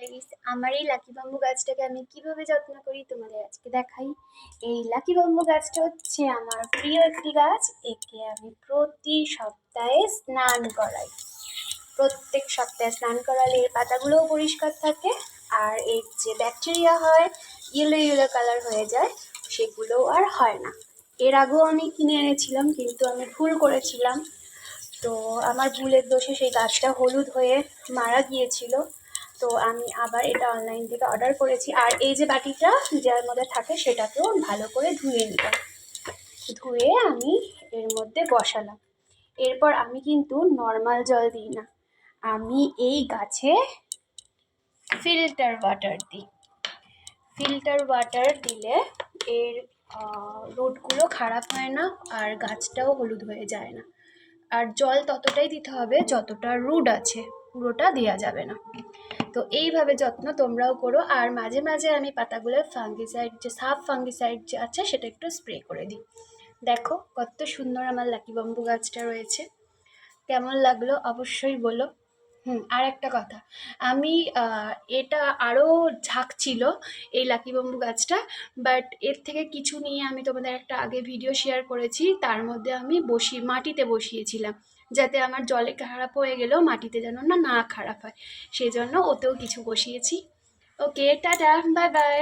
Guys, আমার এই lucky bamboo গাছটাকে আমি কিভাবে যত্ন করি তোমাদের আজকে দেখাই। এই লাকি বাম্বু গাছটা হচ্ছে আমার প্রিয় একটি গাছ। একে আমি প্রতি সপ্তাহে স্নান করাই। প্রত্যেক সপ্তাহে স্নান করালে এর পাতাগুলোও পরিষ্কার থাকে, আর এর যে ব্যাকটেরিয়া হয়, ইয়েলো ইয়েলো কালার হয়ে যায়, সেগুলোও আর হয় না। এর আগেও আমি কিনে এনেছিলাম, কিন্তু আমি ভুল করেছিলাম। তো আমার ভুলের দোষে সেই গাছটা হলুদ হয়ে মারা গিয়েছিল। তো আমি আবার এটা অনলাইন থেকে অর্ডার করেছি। আর এই যে বাটিটা যার মধ্যে থাকে সেটাকেও ভালো করে ধুয়ে নিলাম। ধুয়ে আমি এর মধ্যে বসালাম। এরপর আমি কিন্তু নর্মাল জল দিই না, আমি এই গাছে ফিল্টার ওয়াটার দিই। ফিল্টার ওয়াটার দিলে এর রুটগুলো খারাপ হয় না, আর গাছটাও হলুদ হয়ে যায় না। আর জল ততটাই দিতে হবে যতটা রুট আছে, পুরোটা দেওয়া যাবে না। তো এইভাবে যত্ন তোমরাও করো। আর মাঝে মাঝে আমি পাতাগুলো ফাঙ্গিসাইড, যে সাব ফাঙ্গিসাইড যে আছে সেটা একটু স্প্রে করে দিই। দেখো কত সুন্দর আমার লাকি বাম্বু গাছটা রয়েছে। কেমন লাগলো অবশ্যই বলো। আর একটা কথা, আমি এটা আরও ঝাঁক ছিল এই লাকি বাম্বু গাছটা, বাট এর থেকে কিছু নিয়ে আমি তোমাদের একটা আগে ভিডিও শেয়ার করেছি, তার মধ্যে আমি মাটিতে বসিয়েছিলাম, যাতে আমার জলে খারাপ হয়ে গেলেও মাটিতে যেন না খারাপ হয়, সেই জন্য ওতেও কিছু বসিয়েছি। ওকে, টাটা, বাই বাই।